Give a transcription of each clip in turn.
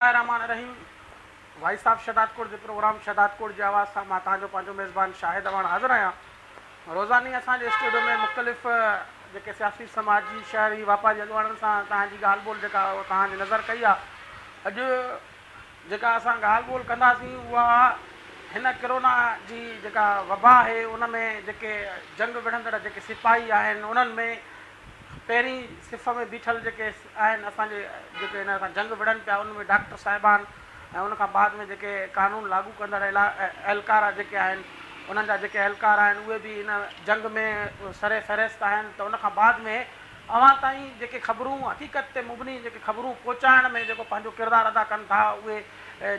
रहमान रहीम। भाई साहब शदादकोट के प्रोग्राम शदादकोट की आवाज़ सां मां तव्हांजो पंहिंजो मेज़बान शाहिद अवान हाज़िर आहियां। रोज़ानी असांजे स्टूडियो में मुख़्तलिफ़ जेके सियासी समाजी शहरी वापारी अॻुवाणनि सां तव्हांजी ॻाल्हि ॿोल जेका तव्हांजी नज़र कई आहे। अॼु जेका असां ॻाल्हि ॿोल कंदासीं उहा हिन कोरोना जी जेका वबा आहे उन में जेके जंग विढ़ंदड़ जेके सिपाही आहिनि उन्हनि में पहिरीं सिफ़ में बीठल जेके आहिनि असांजे जेके हिन सां जंग विढ़नि पिया उनमें डॉक्टर साहिबान ऐं उनखां बाद में जेके कानून लागू कंदड़ एहलकार जेके आहिनि उन्हनि जा जेके एहलकार आहिनि उहे बि हिन जंग में सरे फ़हरिस्त आहिनि। त उनखां बाद में अवां ताईं जेके ख़बरूं हक़ीक़त ते मुबनी जेके ख़बरूं पहुचाइण में जेको पंहिंजो किरदारु अदा कनि था उहे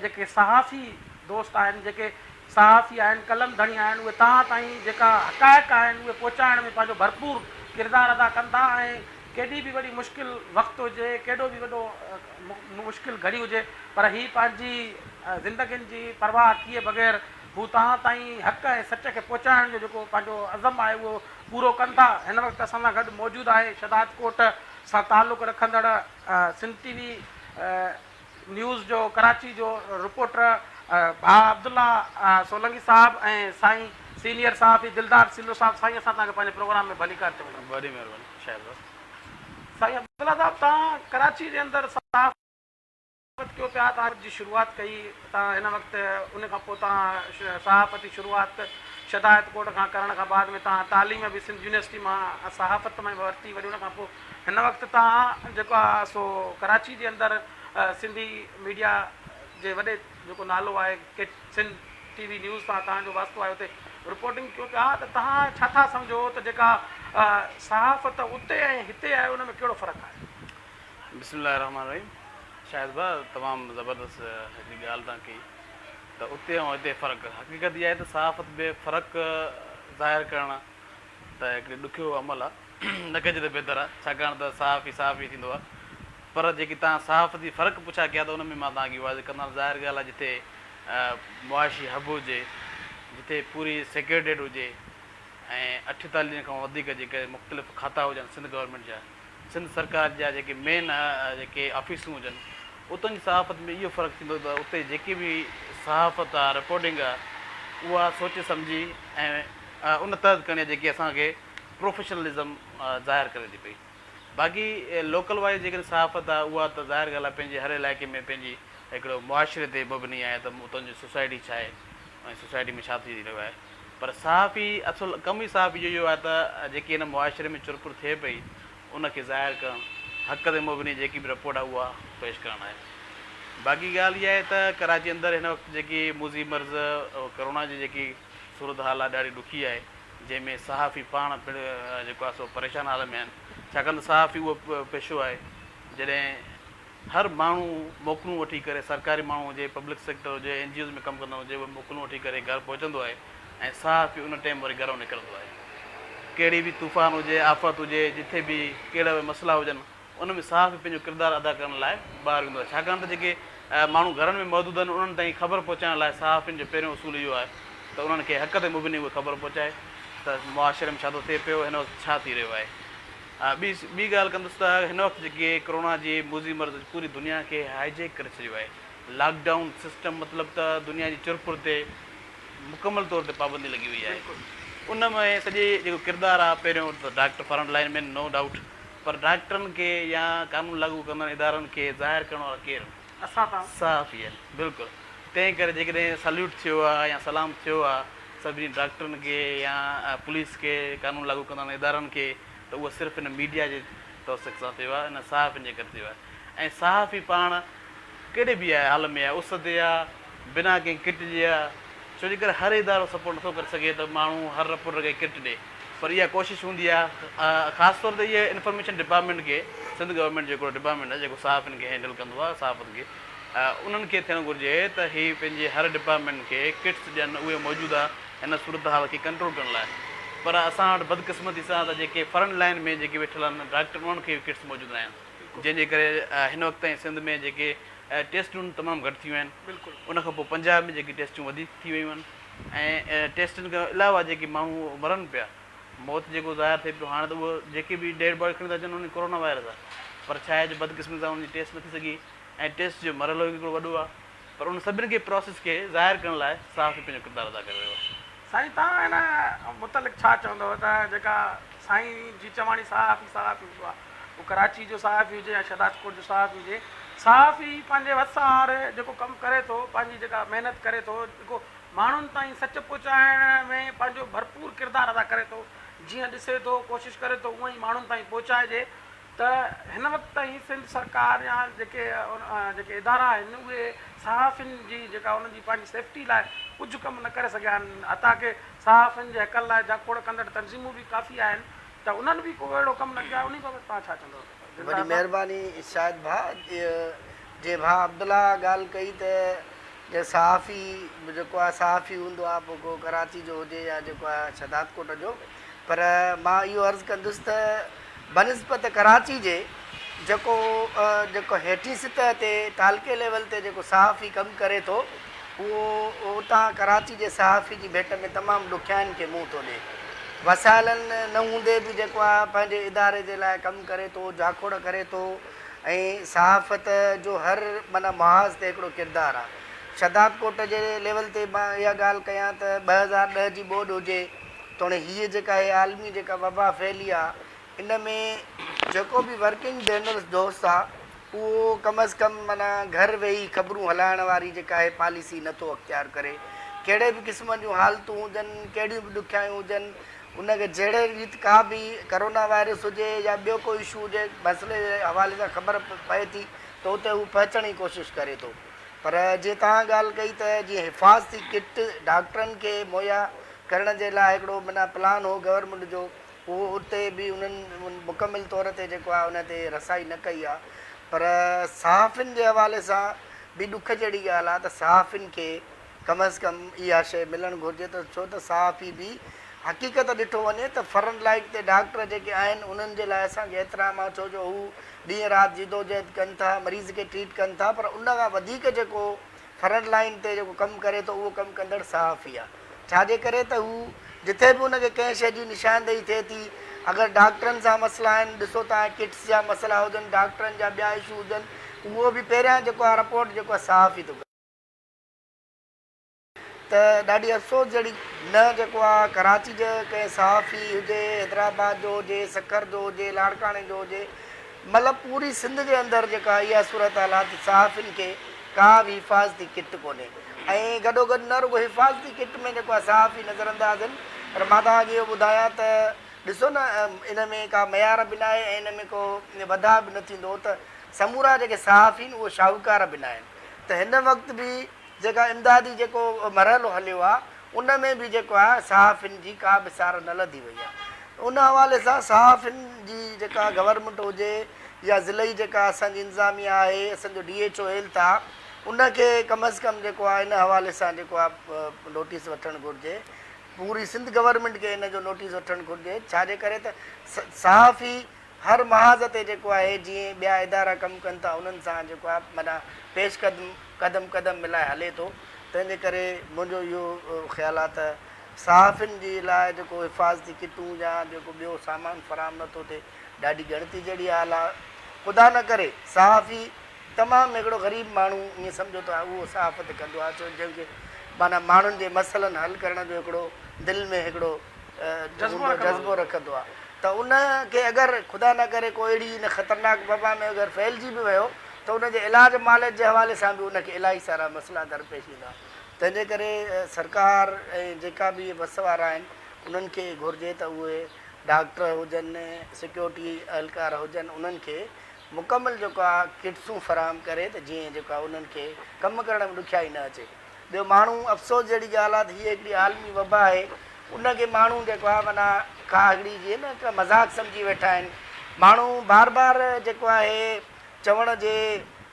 जेके सहाफ़ी दोस्त आहिनि जेके सहाफ़ी आहिनि कलम धणी आहिनि उहे तव्हां ताईं जेका हक़ाइक़ आहिनि उहे पहुचाइण में पंहिंजो भरपूर किरदारु अदा कनि था। ऐं केॾी बि वॾी मुश्किल वक़्तु हुजे केॾो बि वॾो मुश्किल घड़ी हुजे पर हीअ पंहिंजी ज़िंदगियुनि जी परवाह किए बग़ैर हू तव्हां ताईं हक़ ऐं सच खे पहुचाइण जो जेको पंहिंजो अज़म आहे उहो पूरो कनि था। हिन वक़्तु असां सां गॾु मौजूदु आहे शदादकोट सां तालुक़ु रखंदड़ सिंध टीवी न्यूज़ जो कराची जो रिपोर्टर भाउ अब्दुल्ला सोलंकी साहिबु ऐं साईं सीनियर साहब दिलदार सिल्लू साहब। साईं असां तव्हांखे पंहिंजे प्रोग्राम में भली कार चवंदा। बड़ी महिरबानी शायद साईं अब्दुल्ला साहब तव्हां कराची जे अंदरि सहाफ़त कयो पिया तव्हां जी शुरूआत कई तव्हां हिन वक़्तु उन खां पोइ तव्हां सहाफ़ती शुरूआत शदादकोट खां करण खां बाद में तव्हां तालीम बि सिंध यूनिवर्सिटी मां सहाफ़त में वरिती वरी उन खां पोइ हिन वक़्तु तव्हां जेको आहे सो कराची जे अंदरि सिंधी मीडिया जे वॾे जेको नालो आहे के सिंध टीवी न्यूज़ सां तव्हांजो वास्तो आहे उते रिपोर्टिंग कयो पिया त तव्हां छा था सम्झो त जेका सहाफ़त उते ऐं हिते आहे उन में कहिड़ो फ़र्क़ु आहे? बिस्मिल्लाह रहमान रहीम। शायद भाउ तमामु ज़बरदस्त हिकिड़ी ॻाल्हि तव्हां कई त उते ऐं हिते फ़र्क़ु हक़ीक़त इहा आहे त सहाफ़त में फ़र्क़ु ज़ाहिर करणु त हिकिड़ो ॾुखियो अमल आहे न कजे त बहितर आहे छाकाणि त सहाफ़ी थींदो आहे। पर जेकी तव्हां सहाफ़ती फ़र्क़ु पुछा कया त उन में मां तव्हांखे वाज़ कंदुमि। ज़ाहिर ॻाल्हि आहे जिथे मुआशी हब हुजे जिथे पूरी सिक्योरिटेड हुजे ऐं 48 खां वधीक जेके मुख़्तलिफ़ खाता हुजनि सिंध गवर्नमेंट जा सिंध सरकार जा जेके मेन जेके ऑफिसूं हुजनि उतां जी सहाफ़त में इहो फ़र्क़ु थींदो त उते जेकी बि सहाफ़त आहे रिपोर्टिंग आहे उहा सोचे सम्झी ऐं उन तर्ज़ करणी जेकी असांखे प्रोफेशनलिज़म ज़ाहिर करे थी पई। बाक़ी लोकल वाइज़ जेकॾहिं सहाफ़त आहे उहा त ज़ाहिर ॻाल्हि आहे पंहिंजे हर इलाइक़े में पंहिंजी हिकिड़ो मुआशिरे ते मबनी आहे त उतां जी सोसाइटी छा आहे ऐं सोसाइटी में छा थी रहियो आहे। पर सहाफ़ी असुलु कमु ई सहाफ़ी जो इहो आहे त जेकी हिन मुआशिरे में चुरपुर थिए पई उनखे ज़ाहिर करणु हक़ ते मुबनी जेकी बि रिपोर्ट आहे उहा पेश करणु आहे। बाक़ी ॻाल्हि इहा आहे त कराची अंदरि हिन वक़्तु जेकी मुज़ी मर्ज़ कोरोना जी जेकी सूरत हाल आहे ॾाढी ॾुखी आहे जंहिंमें सहाफ़ी पाण पिणु जेको आहे सो परेशान हाल में आहिनि छाकाणि त सहाफ़ी उहो पेशो आहे जॾहिं हर माण्हू मोकलूं वठी करे सरकारी माण्हू हुजे पब्लिक सेक्टर हुजे NGOs में कमु कंदो हुजे उहो मोकलूं वठी करे घरु पहुचंदो आहे ऐं सहाफ़ी उन टाइम वरी घरो निकिरंदो आहे। कहिड़ी बि तूफ़ान हुजे आफ़त हुजे जिथे बि कहिड़ा बि मसइला हुजनि उन में सहाफ़ी पंहिंजो किरदारु अदा करण लाइ ॿाहिरि वेंदो आहे छाकाणि त जेके माण्हू घरनि में मौजूदु आहिनि उन्हनि ताईं ख़बर पहुचाइण लाइ सहाफ़ियुनि जो पहिरियों उसूल इहो आहे त उन्हनि खे हक़ ते मुबनी उहे ख़बर पहुचाए त मुआशिरे में छा थो थिए पियो हिन वक़्तु छा थी रहियो आहे। ॿी ॻाल्हि कंदुसि त हिन वक़्तु जेके कोरोना जी मुज़ी मर्ज़ पूरी दुनिया खे हाईजेक करे छॾियो आहे। लॉकडाउन सिस्टम मतिलबु त दुनिया जी चुरपुर ते मुकमल तौर ते पाबंदी लॻी वई आहे। उन में सॼे जेको किरदारु आहे पहिरियों त डॉक्टर फ्रंट लाइन में नो डाउट पर डॉक्टरनि खे या कानून लागू कंदड़ इदारनि खे ज़ाहिर करण वारा केरु असां सहाफ़ी आहिनि। बिल्कुलु तंहिं करे जेकॾहिं सल्यूट थियो आहे या सलाम थियो आहे सभिनी डॉक्टरनि खे या पुलिस खे कानून लागू कंदड़ इदारनि खे त उहो सिर्फ़ु हिन मीडिया जे तौसिक़ सां थियो आहे हिन सहाफ़ियुनि जे करे थियो आहे। ऐं सहाफ़ी पाण कहिड़े बि आहे हाल में आहे उस ते आहे बिना कंहिं किट जे आहे छो जे करे हर इदारो सपोर्ट नथो करे सघे त माण्हू हर रिपोर्टर खे किट ॾिए पर इहा कोशिशि हूंदी आहे ख़ासि तौर ते इहा इंफॉर्मेशन डिपार्टमेंट खे सिंध गवर्नमेंट जो हिकिड़ो डिपार्टमेंट आहे जेको सहाफ़ियुनि खे हैंडल कंदो आहे सहाफ़त खे उन्हनि खे थियणु घुरिजे त हीअ पंहिंजे हर डिपार्टमेंट खे किट्स ॾियनि उहे मौजूदु आहे हिन सूरत हाल खे कंट्रोल करण लाइ। पर असां वटि बदकिस्मती सां त जेके फ्रंट लाइन में जेके वेठल आहिनि डॉक्टर उन्हनि खे किट्स मौजूदु न आहिनि जंहिंजे करे हिन वक़्तु ताईं सिंध में जेके टेस्टूं तमामु घटि थियूं आहिनि। बिल्कुलु उनखां पोइ पंजाब में जेकी टेस्टूं वधीक थी वियूं आहिनि ऐं टेस्टुनि खां अलावा जेके माण्हू मरनि पिया मौत जेको ज़ाहिर थिए पियो हाणे त उहो जेके बि डेड बॉडी खणी था अचनि उन कोरोना वायरस आहे पर छा आहे जो बदकिस्मती सां उनजी टेस्ट नथी सघी ऐं टेस्ट जो मरहलो हिकिड़ो वॾो आहे, पर उन सभिनी खे प्रोसेस खे ज़ाहिर करण लाइ सहाफ़ी पंहिंजो किरदारु अदा करे रहियो आहे। साईं तव्हां हिन मुतलिक़ छा चवंदव त जेका साईं जी चवाणी सहाफ़ी हूंदो आहे, उहो कराची जो सहाफ़ी हुजे या शहदादकोट जो सहाफ़ी हुजे, सहाफ़ी पंहिंजे वसार जेको कमु करे थो, पंहिंजी जेका महिनत करे थो, जेको माण्हुनि ताईं सच पहुचाइण में पंहिंजो भरपूर किरदारु अदा करे थो, जीअं ॾिसे थो कोशिशि करे थो उअं ई माण्हुनि ताईं पहुचाइजे। त हिन वक़्तु ताईं सिंध सरकार या जेके इदारा आहिनि उहे सहाफ़ियुनि जी जेका उन्हनि जी पंहिंजी सेफ्टी लाइ कुझु कमु न करे सघिया आहिनि। हथा की सहाफ़ियुनि जे हक़ लाइ जाकोड़ कंदड़ तंज़ीमूं बि काफ़ी आहिनि, त उन्हनि बि को अहिड़ो कमु न कयो आहे। उन बाबति तव्हां छा चवंदव? बड़ी महिरबानी शाहिद भाउ, जे भाउ अब्दुल्ला ॻाल्हि कई त जे सहाफ़ी जेको आहे सहाफ़ी हूंदो आहे, पोइ को कराची जो हुजे या जेको आहे शहदादकोट जो, पर मां इहो अर्ज़ु कंदुसि त बनिस्बत कराची जे जेको हेठी सतह ते तालके लेवल ते जेको सहाफ़ी कमु करे थो, उहो उतां कराची जे सहाफ़ी जी भेट में तमामु ॾुखियाईनि खे मुंहुं थो ॾिए। वसाइलनि न हूंदे बि जेको आहे पंहिंजे इदारे जे लाइ कमु करे थो, जाखोड़ करे थो, ऐं सहाफ़त जो हर माना महाज़ ते हिकिड़ो किरदारु आहे। शहदादकोट जे लेवल ते मां इहा ॻाल्हि कयां त 2010 जी ॿोॾि हुजे, तोणे हीअ जेका आहे आलमी जेका वबा फैली आहे, इन में जेको बि वर्किंग जर्नलिस्ट दोस्त आहे उहो कम अज़ कम माना घर वेही ख़बरूं हलाइण वारी जेका आहे पॉलिसी नथो अख़्तियार करे। कहिड़े बि क़िस्म जूं हालतूं हुजनि, कहिड़ियूं बि ॾुखियायूं हुजनि, उनखे जहिड़े रीति का बि करोना वायरस हुजे या ॿियो कोई इशू हुजे, मसइले जे हवाले सां ख़बर पए थी त उते हू पहुचण जी कोशिशि करे थो। पर जीअं तव्हां ॻाल्हि कई त जीअं हिफ़ाज़ती किट डॉक्टरनि खे मुहैया करण जे लाइ हिकिड़ो माना प्लान हो गवर्नमेंट जो, उहो उते बि उन्हनि मुकमिल तौर ते जेको आहे उन ते रसाई न कई आहे। पर सहाफ़ियुनि जे हवाले सां बि ॾुख जहिड़ी ॻाल्हि आहे त सहाफ़ियुनि खे कम अज़ कम इहा शइ मिलणु घुरिजे, त छो त सहाफ़ी बि हक़ीक़त ॾिठो वञे त फ्रंट लाइन ते डॉक्टर जेके आहिनि उन्हनि जे लाइ असांखे एतिराम आहे, छो जो हू ॾींहुं राति जिदोजहद कनि था, मरीज़ खे ट्रीट कनि था, पर उन खां वधीक जेको फ्रंट लाइन ते जेको कमु करे थो उहो कमु कंदड़ सहाफ़ी आहे। छाजे करे त हू जिथे बि उनखे कंहिं शइ जी निशानदेही थिए थी, अगरि डॉक्टरनि सां मसइला आहिनि, ॾिसो तव्हां किट्स जा मसइला हुजनि, डॉक्टरनि जा ॿिया इशू हुजनि, उहो बि पहिरियां जेको आहे रिपोर्ट जेको आहे सहाफ़ी थो करे। त ॾाढी अफ़सोस जहिड़ी न जेको आहे कराची जो कंहिं सहाफ़ी हुजे, हैदराबाद जो हुजे, सखर जो हुजे, लाड़काणे जो हुजे, मतिलबु पूरी सिंध जे अंदरि जेका इहा सूरत हाल आहे त सहाफ़ियुनि खे का बि हिफ़ाज़ती किट कोन्हे। ऐं गॾोगॾु न रुगो हिफ़ाज़ती किट में जेको आहे सहाफ़ी नज़रअंदाज़ आहिनि, पर मां तव्हांखे इहो ॿुधायां त ॾिसो न, इन में का मयार बि न आहे ऐं इन में को वधा बि न थींदो, त समूरा जेके सहाफ़ी आहिनि उहे शाहूकार बि न आहिनि। त हिन वक़्तु बि जेका इमदादी जेको मरहलो हलियो आहे, उन में बि जेको आहे सहाफ़ियुनि जी का बि सार न लधी वई आहे। उन हवाले सां सहाफ़ियुनि जी जेका गवर्नमेंट हुजे या ज़िलई जेका असांजी इंतिज़ामिया आहे, असांजो DHO हेल्थ आहे, उनखे कम अज़ कम जेको आहे इन हवाले सां जेको आहे नोटिस वठणु घुरिजे। पूरी सिंध गवर्नमेंट खे इन जो नोटिस वठणु घुरिजे। छाजे करे त सहाफ़ी हर महाज़ ते जेको आहे जीअं ॿिया इदारा कमु कनि था उन्हनि सां जेको आहे माना पेश कदम मिलाए हले थो। तंहिंजे करे मुंहिंजो इहो ख़्यालु आहे त सहाफ़ियुनि जे लाइ जेको हिफ़ाज़ती किटूं या जेको ॿियो सामान फ़राहम नथो थिए, ॾाढी गणती जहिड़ी हाल आहे। ख़ुदा न करे सहाफ़ी तमामु हिकिड़ो ग़रीब माण्हू ईअं सम्झो त उहो सहाफ़त कंदो आहे, छो जंहिंखे माना माण्हुनि जे मसइलनि हल करण जो हिकिड़ो दिलि में हिकिड़ो जज़्बो रखंदो आहे, त उनखे अगरि ख़ुदा न करे को अहिड़ी इन ख़तरनाक वबा में अगरि फैलिजी बि वियो त उनजे इलाज मालिज जे हवाले सां बि उनखे इलाही सारा मसइला दरपेश ईंदा। तंहिंजे करे सरकार ऐं जेका बि बस वारा आहिनि उन्हनि खे घुरिजे त उहे डॉक्टर हुजनि, सिक्योरिटी एहलकार हुजनि, उन्हनि खे मुकमल जेको आहे किट्सूं फ़राहम करे त जीअं जेको आहे उन्हनि खे कमु करण में ॾुखियाई न अचे। ॿियो माण्हू अफ़सोस जहिड़ी ॻाल्हि आहे त हीअ हिकिड़ी आलमी वबा आहे, उनखे माण्हू जेको आहे माना का हिकिड़ी जीअं न का मज़ाक सम्झी वेठा आहिनि। माण्हू बार बार जेको आहे चवण जे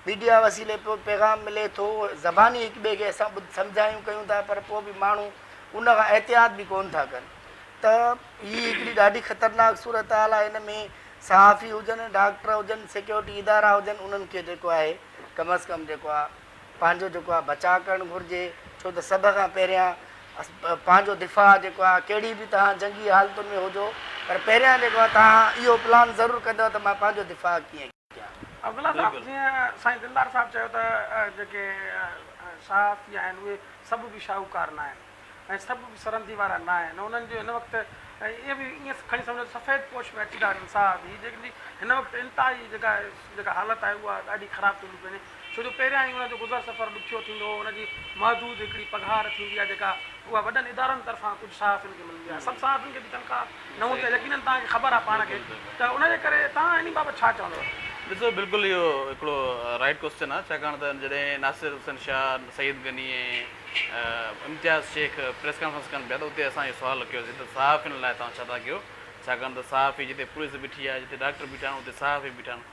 मीडिया वसीले पियो पैगाम मिले थो, ज़बानी हिक ॿिए खे असां सम्झायूं कयूं था, पर पोइ बि माण्हू उन खां एहतियात बि कोन था कनि। त हीअ हिकिड़ी ॾाढी ख़तरनाक सूरत हाल आहे। हिन में सहाफ़ी हुजनि, डॉक्टर हुजनि, सिक्योरिटी इदारा हुजनि, उन्हनि खे जेको आहे कम अज़ कम जेको आहे पंहिंजो जेको आहे बचाव करणु घुरिजे। छो त सभ खां पहिरियां पंहिंजो दिफ़ा जेको आहे कहिड़ी बि तव्हां जंगी हालतुनि में हुजो, पर पहिरियां जेको आहे तव्हां इहो प्लान ज़रूरु कंदव त मां पंहिंजो दिफ़ा कीअं कयां। अब्दुल्ला साहब जीअं साईं दिलदार साहब चयो त जेके सहाफ़ी आहिनि उहे सभु बि शाहूकार न आहिनि ऐं सभु बि सरहदी वारा न आहिनि उन्हनि जो हिन वक़्तु ईअं बि ईअं खणी सम्झो सफ़ेद पोश में अची था वञनि सहाफ़ी जेकी हिन वक़्तु इंतिहाई जेका हालत आहे उहा ॾाढी ख़राबु थींदी वञे छो जो पहिरियां ई हुनजो गुज़र सफ़र ॾुखियो थींदो हुनजी महदूद हिकिड़ी पघार थींदी आहे जेका उहा वॾनि इदारनि तरफ़ां कुझु सहाफ़ियुनि खे मिलंदी आहे सभु सहाफ़ियुनि खे बि तनख़्वाह न हूंदी आहे यकीननि तव्हांखे ख़बर आहे पाण खे त उनजे करे तव्हां इन बाबति छा चवंदव? ॾिसो बिल्कुलु इहो हिकिड़ो राइट क्वेश्चन आहे छाकाणि त जॾहिं नासिर हुसैन शाह सईद गनी ऐं इम्तियाज़ शेख प्रेस कॉन्फ्रेंस कनि पिया त उते असां इहो सुवालु कयोसीं त सहाफ़ियुनि लाइ तव्हां छा था कयो छाकाणि त सहाफ़ी जिते पुलिस बीठी आहे जिते डॉक्टर बीठा आहिनि उते सहाफ़ी बीठा आहिनि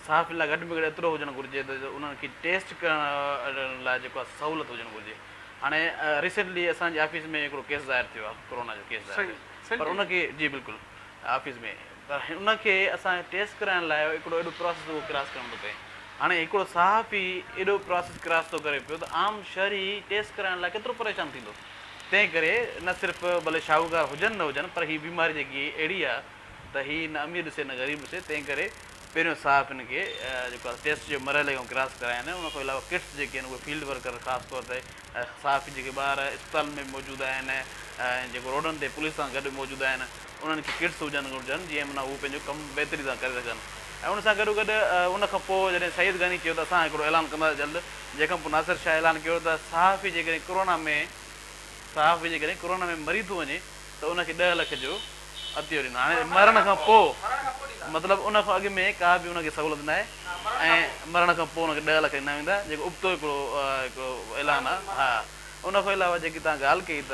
सहाफ़ियुनि लाइ घटि में घटि एतिरो हुजणु घुरिजे त उन्हनि खे टेस्ट करण लाइ जेको आहे सहूलियत हुजणु घुरिजे हाणे रिसेंटली असांजे ऑफिस में हिकिड़ो केस ज़ाहिर थियो आहे कोरोना जो केस ज़ाहिर थियो पर उनखे जी बिल्कुलु ऑफिस में पर उनखे असांखे टेस्ट कराइण लाइ हिकिड़ो एॾो प्रोसेस उहो क्रॉस करणो थो पए हाणे हिकिड़ो सहाफ़ी एॾो प्रोसेस क्रॉस थो करे पियो त आम शहरी टेस्ट कराइण लाइ केतिरो परेशान थींदो तंहिं करे न सिर्फ़ु भले शाहूकार हुजनि न हुजनि पर हीअ बीमारी जेकी अहिड़ी आहे त हीअ न अमीर ॾिसे न ग़रीब ॾिसे तंहिं करे पहिरियों सहाफ़ियुनि खे जेको आहे टेस्ट जो मरहले खां क्रॉस कराइनि उन खां अलावा किट्स जेके आहिनि उहे फील्ड वर्कर ख़ासि तौर ते सहाफ़ी जेके ॿार अस्पताल में मौजूदु आहिनि ऐं जेको रोडनि ते पुलिस सां गॾु मौजूदु आहिनि उन्हनि खे किट्स हुजणु घुरिजनि जीअं माना हू पंहिंजो कमु बहितरी सां करे सघनि ऐं उन सां गॾो गॾु उन खां पोइ जॾहिं सईद गनी चयो त असां हिकिड़ो ऐलान कंदासीं जल्द जंहिंखां पोइ नासिर शाह ऐलान कयो त सहाफ़ी जेकॾहिं कोरोना में मरी थो वञे त उनखे 10 लख जो अतियो ॾींदा हाणे मरण खां पोइ मतिलबु उन खां अॻु में का बि उनखे सहूलियत न आहे ऐं मरण खां पोइ उनखे 10 लख ॾिना वेंदा जेको उबतो हिकिड़ो ऐलान आहे हा उन खां अलावा जेकी तव्हां ॻाल्हि कई त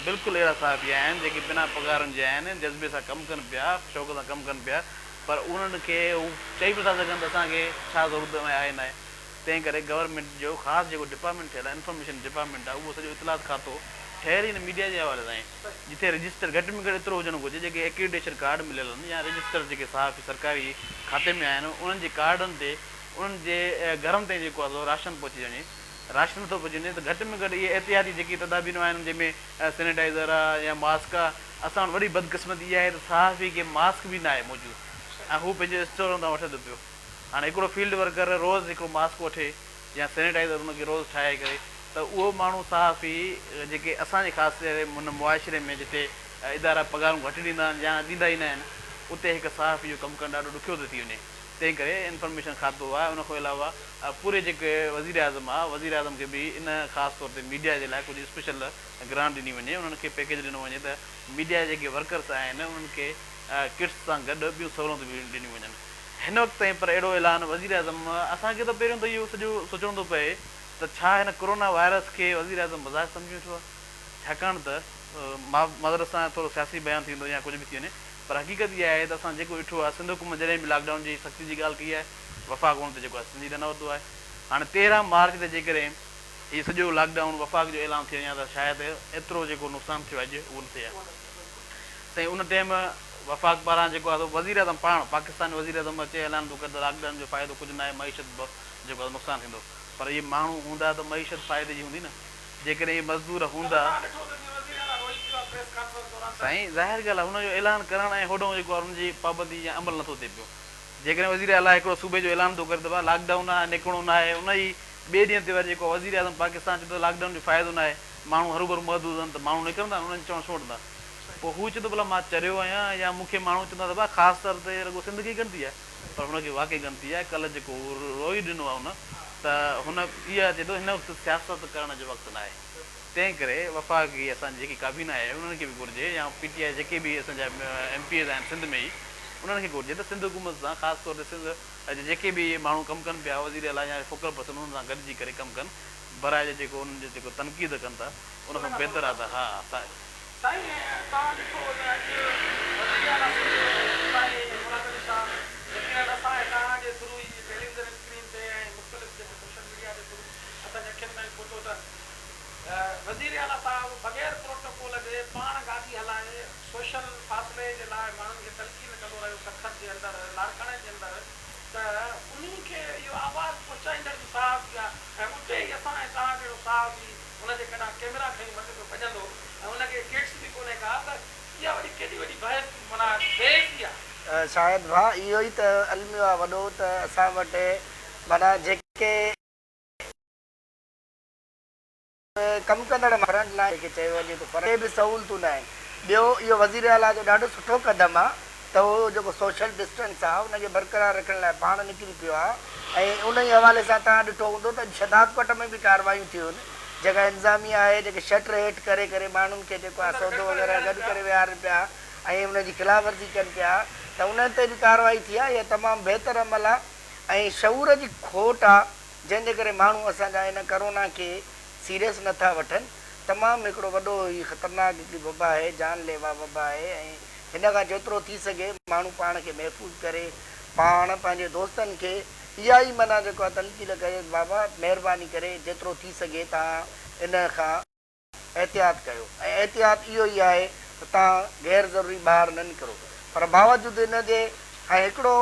बिल्कुलु अहिड़ा सहाफ़ी आहिनि जेके बिना पघारनि जा आहिनि जज़्बे सां कमु कनि पिया शौक़ सां कमु कनि पिया पर उन्हनि खे हू चई बि था सघनि त असांखे छा ज़रूरत आहे न आहे तंहिं करे गवर्नमेंट जो ख़ासि जेको डिपार्टमेंट ठहियलु आहे इंफॉर्मेशन डिपार्टमेंट आहे उहो सॼो इतलात खातो ठहियल ई न मीडिया जे हवाले सां जिथे रजिस्टर घटि में घटि एतिरो हुजणु घुरिजे जेके एक्रीडेशन कार्ड मिलियल आहिनि या रजिस्टर जेके सहाफ़ी सरकारी खाते में आहिनि उन्हनि जे कार्डनि ते उन्हनि जे घरनि ते जेको आहे राशन पहुची वञे राशन थो पहुची वञे त घटि में घटि इहे एहतियाती जेकी तदाबीरूं आहिनि जंहिंमें सैनिटाइज़र आहे या मास्क आहे असां वटि वॾी बदकिस्मती इहा आहे त सहाफ़ी खे मास्क बि न आहे मौजूदु ऐं हू पंहिंजे स्टोर तां वठे थो पियो हाणे हिकिड़ो फील्ड वर्कर रोज़ु हिकिड़ो मास्क वठे या सैनिटाइज़र हुनखे रोज़ु ठाहे करे त उहो माण्हू सहाफ़ी जेके असांजे ख़ासि हुन मुआशिरे में जिते इदारा पघारूं घटि ॾींदा आहिनि या ॾींदा ई न आहिनि उते हिकु सहाफ़ी जो कमु करणु ॾाढो ॾुखियो थो थी वञे तंहिं करे इंफॉर्मेशन खातो आहे उन खां अलावा पूरे जेके वज़ीर आज़म आहे वज़ीर आज़म खे बि इन ख़ासि तौर ते मीडिया जे लाइ कुझु स्पेशल ग्रांट ॾिनी वञे उन्हनि खे पैकेज ॾिनो वञे त मीडिया जेके वर्कर्स आहिनि उन्हनि खे किट्स सां गॾु ॿियूं सहूलियतूं बि ॾिनियूं वञनि हिन वक़्तु ताईं पर अहिड़ो ऐलान वज़ीर आज़म असांखे त पहिरियों त इहो सॼो सोचणो थो पए त छा हिन कोरोना वायरस खे वज़ीर आज़म मज़ाक़ सम्झी वेठो आहे छाकाणि त मदरस सां थोरो सियासी बयानु थींदो या कुझु बि थी वञे पर हक़ीक़त इहा आहे त असां जेको ॾिठो आहे सिंध हुकूमत जॾहिं बि लॉकडाउन जी सख़्ती जी ॻाल्हि कई आहे वफ़ाक़ हुन ते जेको आहे सिंधी न वरितो आहे हाणे 13 मार्च ते जेकॾहिं हीउ सॼो लॉकडाउन वफ़ाक़ जो ऐलान थी वञे त शायदि एतिरो जेको नुक़सानु थियो आहे उहो न थिए साईं उन टाइम वफ़ाक़ पारां जेको आहे वज़ीर आज़म पाण पाकिस्तान वज़ीर आज़म अचे ऐलान थो करे त लॉकडाउन जो फ़ाइदो कुझु न आहे मईशत जेको आहे नुक़सानु थींदो पर इहे माण्हू हूंदा त मईशत फ़ाइदे जी हूंदी न जेकॾहिं इहे मज़दूर हूंदा साईं ज़ाहिर ॻाल्हि आहे हुनजो ऐलान करणु ऐं होॾो जेको आहे हुनजी पाबंदी या अमल नथो थिए पियो जेकॾहिं वज़ीर आला हिकिड़ो सूबे जो ऐलान थो करे त भाई लॉकडाउन आहे निकिरणो न आहे उन ई ॿिए ॾींहं ते वरी जेको वज़ीर आज़म पाकिस्तान चए थो लॉकडाउन जो फ़ाइदो न आहे माण्हू हरू भरू महदूद आहिनि त माण्हू निकिरंदा उन्हनि चवणु छो वठंदा पोइ हू चए थो भला मां चरियो आहियां या मूंखे माण्हू चवंदा त भाई ख़ासि तौर ते रुॻो ज़िंदगी गणती आहे पर हुनखे वाक़ई गणती आहे कल्ह जेको रोई ॾिनो आहे हुन त हुन इहा चए थो हिन वक़्तु सियासत करण जो वक़्तु न आहे तंहिं करे वफ़ाक़ी असांजी जेकी काबीना आहे उन्हनि खे बि घुरिजे या PTI जेके बि असांजा MPs आहिनि सिंध में ई उन्हनि खे घुरिजे त सिंध हुकूमत सां ख़ासि तौर ते सिंध जेके बि माण्हू कमु कनि पिया वज़ीर आला या फोकल पर्सन उन्हनि सां गॾिजी करे कमु कनि बराए जेको उन्हनि जो जेको तनक़ीद कनि था उन खां बहितर आहे त हा वज़ीर आला साहब बग़ैर प्रोटोकॉल जे पाण गाॾी हलाए सोशल फ़ासिले जे लाइ माण्हुनि खे तलक़ीन कंदो रहियो सखत जे अंदरि लाड़काणे जे अंदरि त उन्ही खे इहो आवाज़ु पहुचाईंदड़ बि साहब आहे ऐं उते ई असां ऐं तव्हां जहिड़ो साहब बि हुनजे कॾहिं कैमरा खणी मथे पियो भॼंदो ऐं हुनखे किट्स बि कोन्हे का त इहा वरी केॾी वॾी बहस माना बेइज़ती आहे शायदि भाउ इहो ई त अलमियो आहे वॾो त असां वटि माना जेके कमु कंदड़ माण्हुनि लाइ जेके चयो वञे थो पर बि सहूलियतूं न आहिनि। ॿियो इहो वज़ीर आला जो ॾाढो सुठो क़दम आहे त उहो जेको सोशल डिस्टेंस आहे उनखे बरक़रार रखण लाइ पाण निकिरी पियो आहे। ऐं उन ई हवाले सां तव्हां ॾिठो हूंदो त शदाबकोट में बि कार्रवायूं थियूं आहिनि। जेका इंतिज़ामिया आहे जेके शटर हेठि करे करे माण्हुनि खे जेको आहे सौदो वग़ैरह गॾु करे विहारनि पिया ऐं उनजी ख़िलाफ़ वर्ज़ी कनि पिया त उन ते बि कार्रवाई थी आहे। इहा तमामु बहितर अमल आहे ऐं शऊर जी खोट आहे जंहिंजे करे माण्हू असांजा इन करोना खे सीरियस नथा वठनि। तमामु हिकिड़ो वॾो ई ख़तरनाक हिकिड़ी वबा आहे, जानलेवा वबा आहे ऐं हिन खां जेतिरो थी सघे माण्हू पाण खे महफ़ूज़ करे पाण पंहिंजे दोस्तनि खे इहा ई माना जेको आहे तनक़ीद करे बाबा महिरबानी करे जेतिरो थी सघे तव्हां इन खां एहतियात कयो ऐं एहतियात इहो ई आहे त तव्हां गैर ज़रूरी ॿाहिरि न निकिरो। पर बावजूदि इन जे ऐं हिकिड़ो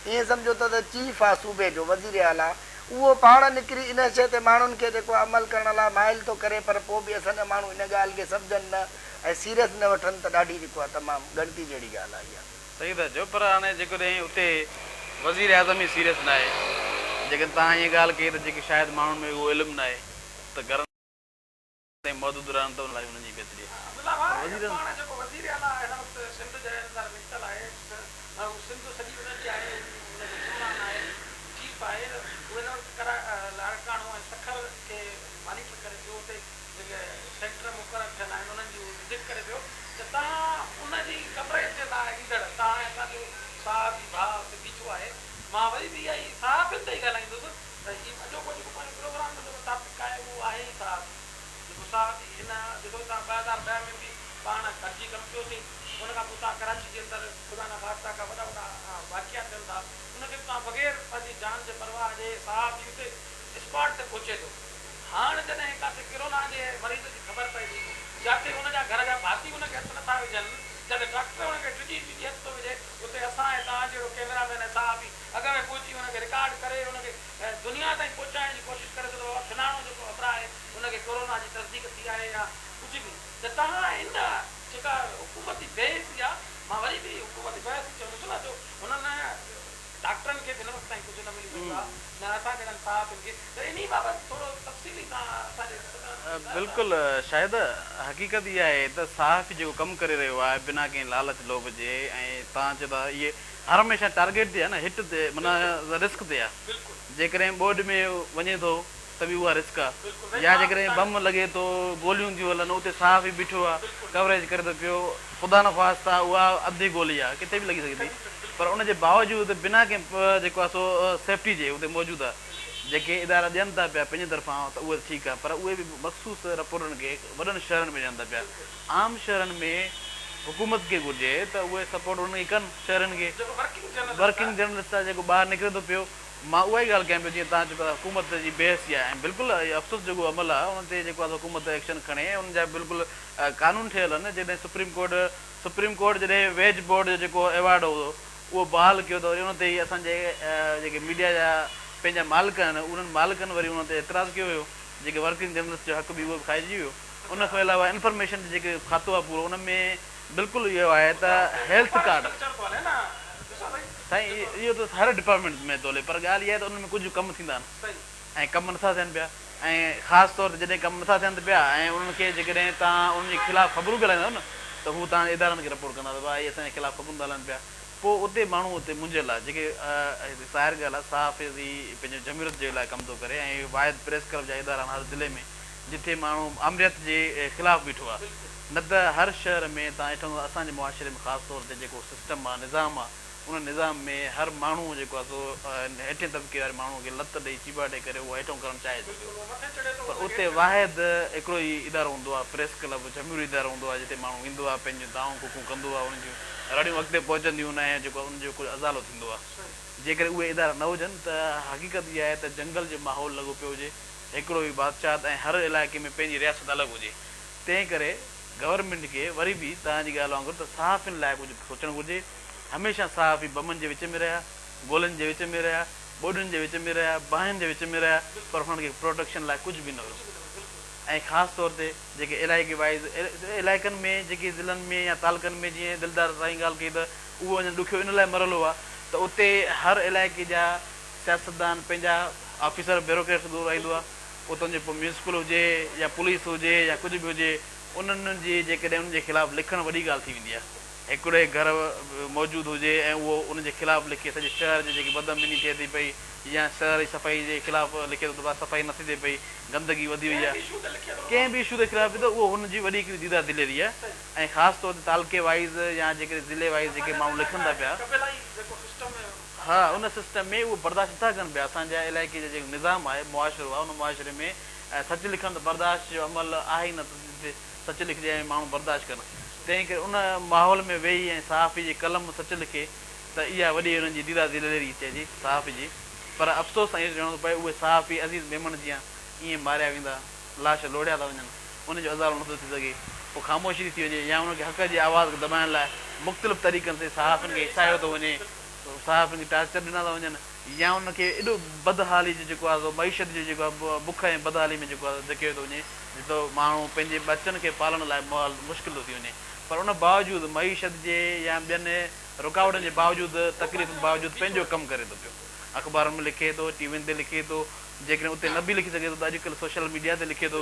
ईअं सम्झो त चीफ आहे सूबे जो वज़ीर आला उहो पाण निकिरी इन शइ ते माण्हुनि खे जेको अमल करण लाइ माइल थो करे पर पोइ बि असांजा माण्हू इन ॻाल्हि खे सम्झनि न ऐं सीरियस न वठनि त ॾाढी जेको आहे तमामु ॻणती जहिड़ी ॻाल्हि आहे इहा। सही था चओ पर हाणे जेकॾहिं उते वज़ीर आज़म ई सीरियस न आहे जेकॾहिं तव्हां हीअ ॻाल्हि कई त जेके शायदि माण्हुनि में उहो इल्मु न आहे त घर ताईं मौजूदु रहनि त उन लाइ हुनजी बहितरी बिल्कुलु। शायदि हक़ीक़त इहा आहे त साफ़ जेको कमु करे रहियो आहे बिना कंहिं लालच लोभ जे ऐं तव्हां चओ था इहे हर हमेशह टारगेट ते आहे न हिट ते माना रिस्क ते आहे। जेकॾहिं ॿोॾि में वञे थो त बि उहा रिस्क आहे या जेकॾहिं बम लॻे थो गोलियूं थियूं हलनि उते साफ़ ई बीठो आहे कवरेज करे थो पियो ख़ुदा न ख़्वास्ता उहा अधी गोली आहे किथे बि लॻी सघे थी पर उनजे बावजूदि बिना कंहिं जेको आहे सो सेफ्टी जे उते मौजूदु आहे। जेके इदारा ॾियनि था पिया पंहिंजे तरफ़ां त उहे ठीकु आहे पर उहे बि मख़सूस रिपोर्टनि खे वॾनि शहरनि में ॾियनि था पिया। आम शहरनि में हुकूमत खे घुरिजे त उहे सपोर्ट उनखे कनि शहरनि खे। वर्किंग जर्नलिस्ट आहे जेको ॿाहिरि निकिरे थो पियो मां उहा ई ॻाल्हि कयां पियो जीअं तव्हां चओ था हुकूमत जी बेहसी आहे ऐं बिल्कुलु अफ़सोस जेको अमल आहे उन ते जेको आहे हुकूमत एक्शन खणे उन जा बिल्कुलु कानून ठहियल आहिनि। जॾहिं सुप्रीम कोर्ट जॾहिं वेज बोर्ड जो जेको अवॉर्ड हो उहो बहाल कयो त वरी उन ते ई असांजे जेके मीडिया जा पंहिंजा मालिक आहिनि उन्हनि मालिकनि वरी उन ते एतिराज़ु कयो हुयो जेके वर्किंग जर्नलिस्ट जो हक़ बि उहो खाइजी वियो। उन खां अलावा इंफॉर्मेशन जेके खातो आहे पूरो उन में बिल्कुलु इहो आहे त हेल्थ कार्ड साईं इहो त हर डिपार्टमेंट में थो हले पर ॻाल्हि इहा आहे त उन में कुझु कमु थींदा आहिनि ऐं कमु नथा थियनि पिया ऐं ख़ासि तौर ते जॾहिं कमु नथा थियनि पिया ऐं उन्हनि खे जेकॾहिं तव्हां उनजे ख़िलाफ़ु ख़बरूं बि हलाईंदव न त हू तव्हां इदारनि खे रिपोर्ट कंदा त भाई असांजे ख़िलाफ़ु ख़बरूं था हलनि पिया पोइ उते माण्हू उते मुंहिंजे लाइ जेके ज़ाहिर ॻाल्हि आहे सहाफ़ी पंहिंजो जमीरत जे लाइ कमु थो करे ऐं वाहिद प्रेस क्लब जा इदारा हर ज़िले में जिथे माण्हू अमरियत जे ख़िलाफ़ु बीठो आहे न त हर शहर में तव्हां ॾिठो असांजे मुआशिरे में ख़ासि तौर ते जेको सिस्टम आहे निज़ाम आहे उन निज़ाम में हर माण्हू जेको आहे सो हेठे तबिके वारे माण्हू खे लत ॾेई चीबा ॾेई करे उहो हेठो करणु चाहे थो पर उते वाहिद हिकिड़ो ई इदारो हूंदो आहे प्रेस क्लब जमूरी इदारो हूंदो आहे जिते माण्हू ईंदो आहे पंहिंजो दाऊं कुकूं कंदो आहे उन जूं रड़ियूं अॻिते पहुचंदियूं न ऐं जेको उनजो कुझु अज़ालो थींदो आहे। जेकॾहिं उहे इदारा न हुजनि त हक़ीक़त इहा आहे त जंगल जो माहौल लॻो पियो हुजे हिकिड़ो ई बादशाह ऐं हर इलाइक़े में पंहिंजी रियासत अलॻि हुजे। तंहिं करे गवर्नमेंट खे वरी बि तव्हांजी ॻाल्हि वांगुरु त सहाफ़ियुनि लाइ कुझु सोचणु घुरिजे। हमेशह सहाफ़ी बमनि जे विच में रहिया गोलनि जे विच में रहिया ॿोॾियुनि जे विच में रहिया बाहिनि जे विच में रहिया पर हुननि खे प्रोटेक्शन लाइ कुझु बि न हुयो। ऐं ख़ासि तौर ते जेके इलाइक़े वाइज़ इलाइक़नि में जेके ज़िलनि में या तालुकनि में जीअं दिलदार साईं ॻाल्हि कई त उहो अञा ॾुखियो इन लाइ मरलो आहे त उते हर इलाइक़े जा सियासतदान पंहिंजा ऑफिसर ब्यूरोक्रेट्स ॻोल्हाईंदो आहे। उतां जो पोइ म्यूनिसिपल हुजे या पुलिस हुजे या कुझु बि हुजे उन्हनि जी जेकॾहिं उनजे ख़िलाफ़ु लिखणु वॾी ॻाल्हि थी वेंदी आहे। हिकिड़े घर मौजूदु हुजे ऐं उहो उनजे ख़िलाफ़ु लिखे सॼे शहर जी जेकी बदअमनी थिए थी पई या शहर जी सफ़ाई जे ख़िलाफ़ु लिखे थो त सफ़ाई नथी थिए पई, गंदगी वधी वई आहे, कंहिं बि इशू जे ख़िलाफ़ु त उहो हुनजी वॾी हिकिड़ी दीदा दिलेरी आहे। ऐं ख़ासि तौर ते तालुके वाइज़ या जेके ज़िले वाइज़ जेके माण्हू लिखनि था पिया, हा उन सिस्टम में उहो बर्दाश्त नथा कनि पिया। असांजा इलाइक़े जो जेको निज़ाम आहे मुआशिरो आहे उन मुआशिरे में सच लिखनि त बर्दाश्त जो अमल आहे ई न, सच लिखजे ऐं माण्हू बर्दाश्त कनि। तंहिं करे उन माहौल में वेही ऐं सहाफ़ी जी कलम सच लिखे त इहा वॾी हुननि जी दीदा दिलेरी चइजे सहाफ़ी जी। पर अफ़सोस सां इहो चवणो पए उहे सहाफ़ी अज़ीज़ मेमन जीअं ईअं मारिया वेंदा, लाश लोड़िया था वञनि, उनजो अज़ारो नथो थी सघे, पोइ ख़ामोशी थी वञे या उनखे हक़ जी आवाज़ दॿाइण लाइ मुख़्तलिफ़ तरीक़नि ते सहाफ़ियुनि खे हिसायो थो वञे, सहाफ़ियुनि खे टार्चर ॾिना था वञनि या उनखे एॾो बदहाली जो जेको आहे मईशत जो जेको आहे बुख ऐं बदहाली में जेको आहे धिकियो थो वञे जितो माण्हू पंहिंजे बचनि खे पालण लाइ मुश्किल थो थी वञे। पर उन बावजूदि मईशत जे या ॿियनि रुकावटनि जे बावजूदि तकलीफ़ुनि बावजूदि पंहिंजो कमु करे थो पियो, अख़बारुनि में लिखे थो, टीवियुनि ते लिखे थो, जेकॾहिं उते न बि लिखी सघे थो त अॼुकल्ह सोशल मीडिया ते लिखे थो।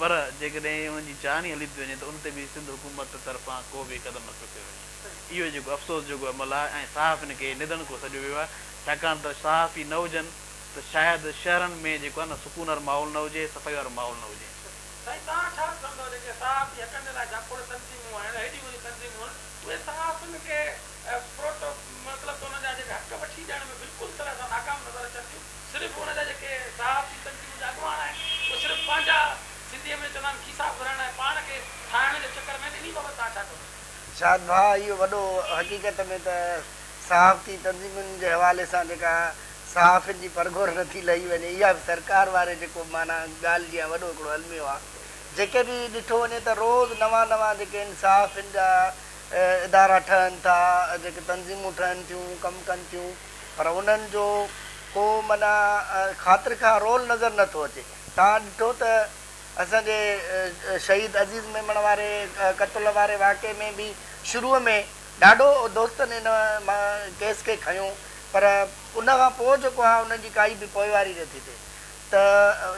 पर जेकॾहिं उनजी जान ई हली थी वञे त उन ते बि सिंध हुकूमत तरफ़ां को बि क़दम नथो कयो वञे। इहो जेको अफ़सोस जेको अमल आहे ऐं सहाफ़ियुनि खे निधन को सॼो वियो आहे, छाकाणि त सहाफ़ी न हुजनि त शायदि शहरनि में जेको आहे न सुकून वारो माहौल न हुजे, सफ़ाई वारो माहौल न हुजे। साईं तव्हां छा सम्झो जेके सहाफ़ी हक़नि जे लाइ जापोड़ तंज़ीमूं आहिनि, हेॾी वॾी तंज़ीमूं आहिनि, उहे सहाफ़ियुनि खे मतिलबु त हुनजा जेके हक़ वठी ॾियण में बिल्कुलु तरह सां नाकाम नज़र अचनि थियूं। सिर्फ़ु हुनजा जेके सहाफ़ी तंज़ीमूं जा अॻुवान आहिनि उहे सिर्फ़ु पंहिंजा सिंधीअ में चवंदा आहिनि खीसा भरण ऐं पाण खे ठाहिण जे चकर में इन बाबति तव्हां छा कयो? शायदि भाउ इहो वॾो हक़ीक़त में त सहाफ़ती तंज़ीमुनि जे हवाले सां जेका सहाफ़ियुनि जी परघोर नथी लही वञे, इहा बि सरकार वारे जेको माना ॻाल्हि जी वॾो हिकिड़ो अलमियो आहे। जेके बि ॾिठो वञे त रोज़ु नवां नवां जेके आहिनि सहाफ़ियुनि जा इदारा ठहनि था, जेके तंज़ीमूं ठहनि थियूं, कमु कनि थियूं, पर उन्हनि जो को माना ख़ातिर खां रोल नज़र नथो अचे। तव्हां ॾिठो त असांजे शहीद अज़ीज़ मेमण वारे क़त्ल वारे वाक़े में बि शुरूअ में ॾाढो दोस्तनि इन केस खे खयूं, पर उन खां पोइ जेको आहे उन्हनि जी काई बि पोइवारी नथी थिए। त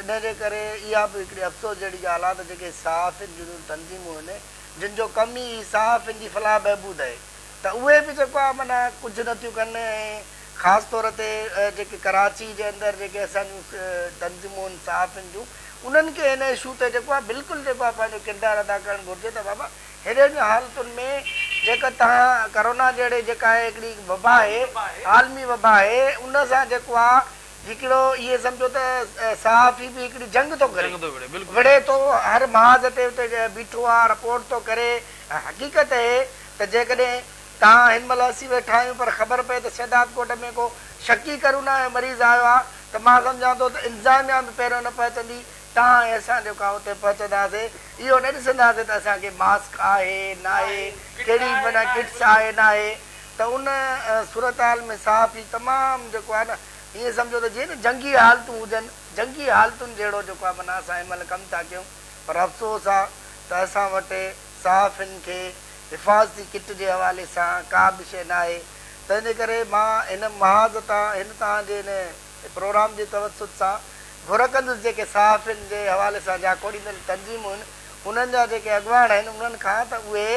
इन जे करे इहा बि हिकिड़ी अफ़सोस जहिड़ी ॻाल्हि आहे त जेके सहाफ़ियुनि जूं तंज़ीमूं आहिनि जिन जो कमु ई सहाफ़ियुनि जी फलाह बहबूद आहे, त उहे बि जेको आहे माना कुझु नथियूं कनि। ऐं ख़ासि तौर ते जेके कराची जे अंदरि जेके असांजूं तंज़ीमूं आहिनि सहाफ़ियुनि जूं, उन्हनि खे हिन इशू ते जेको आहे बिल्कुलु जेको आहे पंहिंजो किरदारु अदा करणु घुरिजे त बाबा हेॾनि हालतुनि में जेका तव्हां करोना जहिड़े जेका आहे हिकिड़ी वबा आहे, आलमी वबा आहे, उन सां जेको आहे हिकिड़ो इहे सम्झो त सहाफ़ी बि हिकिड़ी जंग थो करे, विड़े थो, हर महाज़ ते उते बीठो आहे, रिपोर्ट थो करे। हक़ीक़त आहे त जेकॾहिं तव्हां हिन महिल असीं वेठा आहियूं पर ख़बर पए त शहदादकोट में को शकी करोना जो मरीज़ आयो आहे त मां सम्झां थो त इंतिज़ामिया में पहिरियों न पहुचंदी, तव्हां ऐं असां जेका हुते पहुचंदासीं इहो न ॾिसंदासीं त असांखे मास्क आहे न आहे, कहिड़ी माना किट्स आहे न आहे। त उन सूरत हाल में सहाफ़ी तमामु जेको आहे न ईअं सम्झो त जीअं न जंगी हालतूं हुजनि, जंगी हालतुनि जहिड़ो जेको आहे माना असां हिन महिल कमु था कयूं। पर अफ़सोस आहे त असां वटि सहाफ़ियुनि खे हिफ़ाज़ती किट जे हवाले सां का बि शइ न आहे। तंहिंजे करे मां हिन महाज़ तां हिन तव्हांजे हिन प्रोग्राम जे तवसुत सां घुर कंदुसि जेके सहाफ़ियुनि जे हवाले सां जा कोड़ींदड़ तंज़ीमूं आहिनि उन्हनि जा जेके अॻुवान आहिनि उन्हनि खां त उहे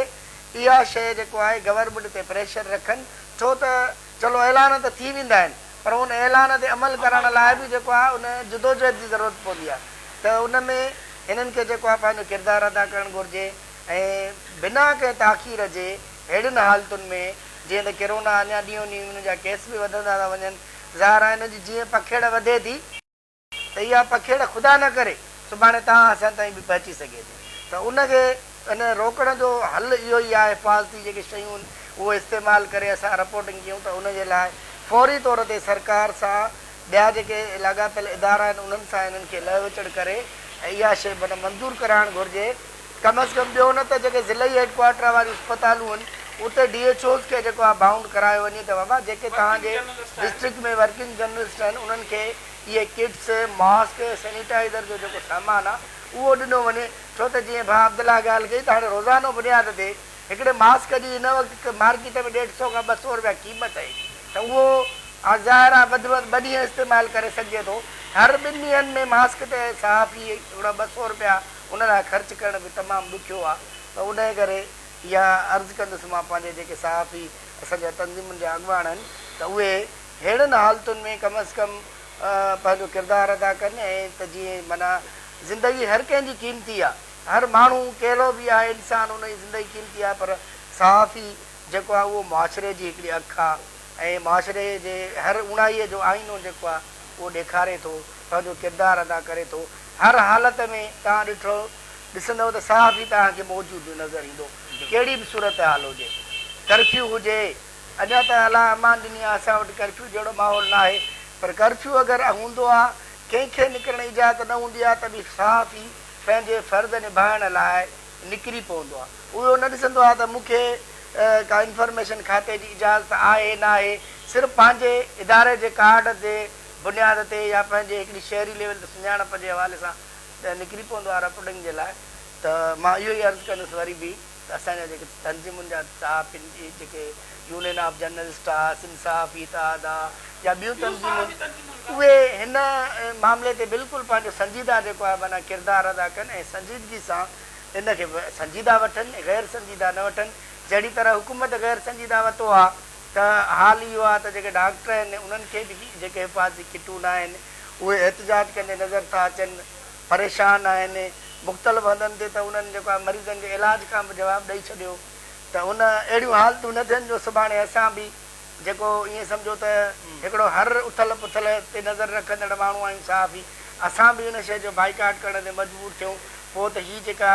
इहा शइ जेको आहे गवर्नमेंट ते प्रेशर रखनि। छो त चलो ऐलान त थी वेंदा आहिनि पर उन ऐलान ते अमल करण लाइ बि जेको आहे उन जुदोजहद जी ज़रूरत पवंदी आहे। त उन में हिननि खे जेको आहे पंहिंजो किरदारु अदा करणु घुरिजे ऐं बिना कंहिं ताख़ीर जे अहिड़ियुनि हालतुनि में जीअं त किरोना अञा ॾींहों ॾींहुं हुन जा केस बि वधंदा था वञनि, ज़ाहिर आहे हिन जी जीअं पखेड़ वधे थी त इहा पखेड़ ख़ुदा न करे सुभाणे तव्हां असां ताईं बि पहुची सघे थी। त उनखे इन रोकण जो हल इहो ई आहे, हिफ़ाज़ती जेके शयूं आहिनि उहो इस्तेमालु करे असां रिपोर्टिंग कयूं त उनजे लाइ फौरी तौर ते सरकार सां ॿिया जेके लाॻापियल इदारा आहिनि उन्हनि सां हिननि खे लह विचड़ करे ऐं इहा शइ माना मंज़ूरु कराइणु घुरिजे। कम अज़ कम ॿियो न त जेके ज़िलई हेडक्वाटर वारियूं अस्पतालूं आहिनि उते DHOs खे जेको आहे बाउंड करायो वञे त बाबा जेके तव्हांजे डिस्ट्रिक्ट में वर्किंग जर्नलिस्ट आहिनि उन्हनि खे इहे किट्स, मास्क, सैनिटाइज़र जो जेको सामान आहे उहो ॾिनो वञे। छो त जीअं भाउ अब्दुल्ला ॻाल्हि कई त हाणे रोज़ानो बुनियाद ते हिकिड़े मास्क जी हिन वक़्तु मार्केट में 150 खां 200 रुपया क़ीमत आहे, त उहो ज़ाहिर आहे वधि में वधि 2 ॾींहं इस्तेमालु करे सघिजे थो। हर 2 ॾींहंनि में मास्क ते सहाफ़ी हिकिड़ा 200 रुपया उन लाइ ख़र्चु करण बि तमामु ॾुखियो आहे। त उन करे इहा अर्ज़ु कंदुसि मां पंहिंजे जेके सहाफ़ी असांजा तंज़ीमुनि जा अॻुवान आहिनि त उहे अहिड़नि हालतुनि में कम अज़ कम पंहिंजो किरदारु अदा कनि, ऐं त जीअं माना ज़िंदगी हर कंहिंजी क़ीमती आहे, हर माण्हू कहिड़ो बि आहे इंसानु उनजी ज़िंदगी क़ीमती आहे, पर सहाफ़ी जेको आहे उहो मुआशिरे जी हिकिड़ी अखि आहे ऐं मुआशिरे जे हर उणाईअ जो आईनो जेको आहे उहो ॾेखारे थो, पंहिंजो किरदारु अदा करे थो। हर हालत में तव्हां ॾिसंदव त सहाफ़ी तव्हांखे मौजूदु नज़र ईंदो, कहिड़ी बि सूरत हाल हुजे, कर्फ्यू हुजे। अञा त अला अमान ॾिनी आहे, असां वटि कर्फ्यू जहिड़ो माहौल न आहे, पर कर्फ्यू अगरि हूंदो आहे, कंहिंखे निकिरण जी इजाज़त न हूंदी आहे, त बि सहाफ़ी पंहिंजे फ़र्ज़ निभाइण लाइ निकिरी पवंदो आहे। उहो न ॾिसंदो आहे त मूंखे का इंफॉर्मेशन खाते जी इजाज़त आहे न आहे, सिर्फ़ु पंहिंजे इदारे जे कार्ड जे बुनियाद ते या पंहिंजे हिकिड़ी शहरी लेवल ते सुञाणप जे हवाले सां त निकिरी पवंदो आहे रिपोर्टिंग जे लाइ। त मां इहो ई अर्ज़ु कंदुसि वरी बि त असांजा जेके तंज़ीमुनि जा सहाफ़िन जी जेके यूनियन ऑफ जर्नलिस्ट आहे, सिंध सहाफ़ी इत्तेहाद आहे या ॿियूं तंज़ीमूं, उहे हिन मामले ते बिल्कुलु पंहिंजो संजीदा जेको आहे माना किरदारु अदा कनि ऐं संजीदगी सां इनखे संजीदा वठनि, गैर संजीदा न वठनि। जहिड़ी तरह हुकूमत गैर संजीदा वरितो आहे त हाल इहो आहे त जेके डॉक्टर आहिनि उन्हनि खे बि जेके हिफ़ाज़ती किटूं न आहिनि उहे एहतिजाज कंदे नज़र था अचनि, परेशान आहिनि मुख़्तलिफ़ हंधनि ते, त उन्हनि जेको आहे मरीज़नि जे इलाज खां बि जवाबु ॾेई छॾियो। त उन अहिड़ियूं हालतूं न थियनि जो सुभाणे असां बि जेको ईअं सम्झो त हिकिड़ो हर उथल पुथल ते नज़र रखंदड़ माण्हू आहियूं सहाफ़ी, असां बि उन शइ जो बाइकाट करण ते मजबूर थियूं, पोइ त हीअ जेका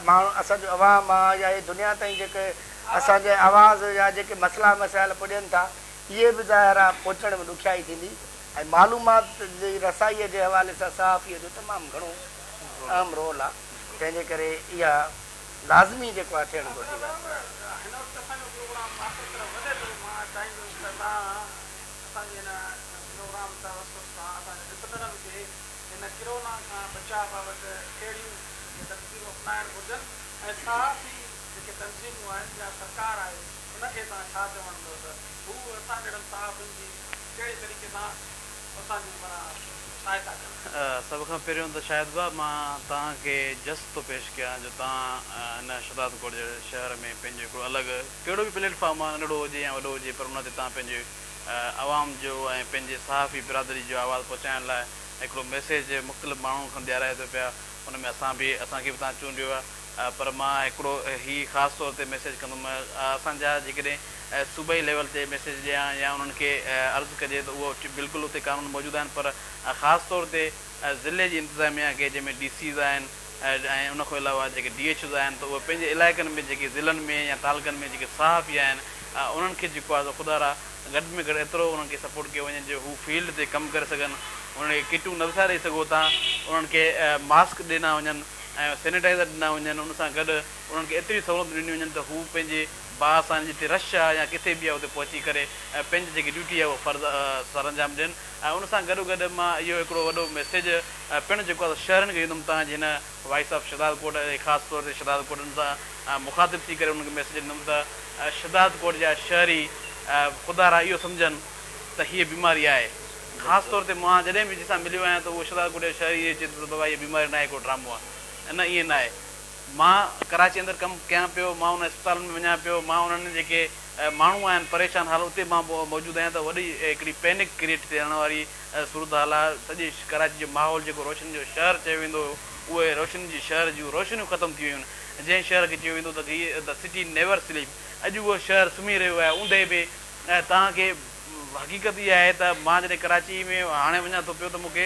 माण्हू असांजो अवाम आहे या दुनिया ताईं जेके असांजे आवाज़ या जेके मसइला मसाइल पुॼनि था, इहे बि ज़ाहिर आहे पहुचण में ॾुखियाई थींदी। ऐं मालूमात जी रसाईअ जे हवाले सां सहाफ़ीअ जो तमामु घणो अहम रोल आहे, तंहिंजे करे इहा लाज़मी जेको आहे थियणु घुरिजे। हिन वक़्तु असांजो प्रोग्राम आख़िर तरफ़ वधे थो। मां चाहींदुसि त तव्हां असांजे हिन प्रोग्राम तवसुत सां असांजे ॾिसंदड़नि खे हिन किरोना खां बचाव बाबति कहिड़ियूं तंज़ीमूं अपनाइणु घुरिजनि ऐं सहाफ़ी जेके तंज़ीमूं आहिनि या सरकार आहे उनखे तव्हां छा चवंदो त हू असां जहिड़नि सहाफ़ियुनि जी कहिड़े तरीक़े सां असांजी माना सहायता कनि। सभ खां पहिरियों त शायदि बि मां तव्हांखे जस्ट थो पेश कयां जो तव्हां हिन शहदादकोट जे शहर में पंहिंजो हिकिड़ो अलॻि कहिड़ो बि प्लेटफॉर्म आहे, नंढड़ो हुजे या वॾो हुजे, पर उन ते तव्हां पंहिंजे आवाम जो ऐं पंहिंजे सहाफ़ी बिरादरी जो आवाज़ु पहुचाइण लाइ हिकिड़ो मैसेज मुख़्तलिफ़ माण्हुनि खां ॾियाराए थो पिया। उन में असांखे बि तव्हां चूंडियो आहे, पर मां हिकिड़ो हीअ ख़ासि तौर ते मैसेज कंदुमि असांजा जेकॾहिं सूबाई लेवल ते मैसेज ॾियां या उन्हनि खे अर्ज़ु कजे त उहो बिल्कुलु उते कानून मौजूदु आहिनि, पर ख़ासि तौर ते ज़िले जी इंतिज़ामिया खे जंहिंमें DCs आहिनि ऐं उन खां अलावा जेके DHs आहिनि, त उहे पंहिंजे इलाइक़नि में जेके ज़िलनि में या तालुक़नि में जेके सहाफ़ी आहिनि उन्हनि खे जेको आहे ख़ुदा घटि में घटि एतिरो उन्हनि खे सपोर्ट कयो वञे जो हू फील्ड ते कमु करे सघनि, उन्हनि खे किटूं नथा ॾेई सघो था, उन्हनि खे मास्क ॾिना वञनि ऐं सैनिटाइज़र ॾिना वञनि, उन सां गॾु उन्हनि खे एतिरी सहूलियत ॾिनी वञनि त हू पंहिंजे बाहि सां जिते रश आहे या किथे बि आहे उते पहुची करे पंहिंजी जेकी ड्यूटी आहे उहा फ़र्ज़ु सरअंजाम ॾियनि। ऐं उन सां गॾो गॾु मां इहो हिकिड़ो वॾो मैसेज पिणु जेको आहे शहरनि खे ॾींदुमि, तव्हां जिन वॉइस ऑफ शहदादकोट ख़ासि तौर ते शहदादकोटनि सां मुखातिब थी करे उनखे मैसेज ॾींदुमि त शहदादकोट जा शहरी ख़ुदा इहो सम्झनि त हीअ बीमारी आहे। ख़ासि तौर ते मां जॾहिं बि जंहिंसां मिलियो आहियां त उहो शहदादकोट जा शहरी चए थो बाबा हीअ बीमारी न आहे, हिकिड़ो ड्रामो आहे। न ईअं न आहे। मां कराची अंदरि कमु कयां पियो, मां उन अस्पताल में वञा पियो, मां उन्हनि जेके माण्हू आहिनि परेशान हाल उते मां मौजूदु आहियां, त वॾी हिकिड़ी पैनिक क्रिएट थियण वारी सूरत हाल आहे। सॼे कराची जो माहौल जेको रोशनी जो शहर चयो वेंदो हुयो, उहे रोशनी जी शहर जूं रोशनियूं ख़तमु थी वियूं आहिनि। जंहिं शहर खे चयो वेंदो त हीअ द सिटी नेवर स्लीप, अॼु उहो शहर सुम्ही रहियो आहे ऊंदे बि। ऐं तव्हांखे हक़ीक़त इहा आहे त मां जॾहिं कराची में हाणे वञा थो पियो त मूंखे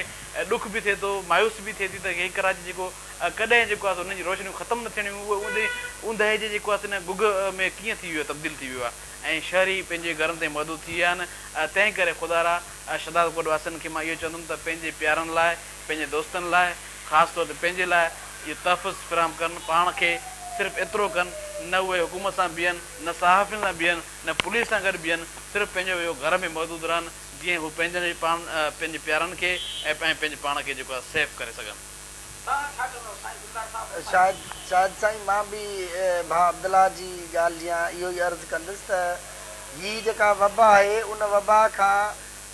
ॾुख बि थिए थो, मायूस बि थिए थी त हीअ कराची जेको कॾहिं जेको आहे हुनजी रोशनियूं ख़तमु न थियणियूं, उहे ऊंदहि जे जेको आहे न गुग में कीअं थी वियो आहे, तब्दील थी वियो आहे ऐं शहरी पंहिंजे घरनि ते महदूद थी विया आहिनि। तंहिं करे ख़ुदा शहदादकोट वासियुनि खे मां इहो चवंदुमि त पंहिंजे प्यारनि लाइ, पंहिंजे दोस्तनि लाइ, ख़ासि तौर ते पंहिंजे लाइ इहो तहफ़ुज़ फ़राहम कनि, पाण खे सिर्फ़ु एतिरो कनि, न उहे हुकूमत सां बीहनि, न सहाफ़ियुनि सां बीहनि, न पुलिस सां गॾु बीहनि, सिर्फ़ु पंहिंजो इहो घर में महदूदु रहनि जीअं हू पंहिंजे प्यारनि खे ऐं पंहिंजे पाण खे जेको आहे सेफ करे सघनि। तव्हां छा चवंदव शायद साईं मां बि भाउ अब्दुल्ला जी ॻाल्हि जी इहो ई अर्ज़ु कंदुसि त हीअ जेका वबा आहे उन वबा खां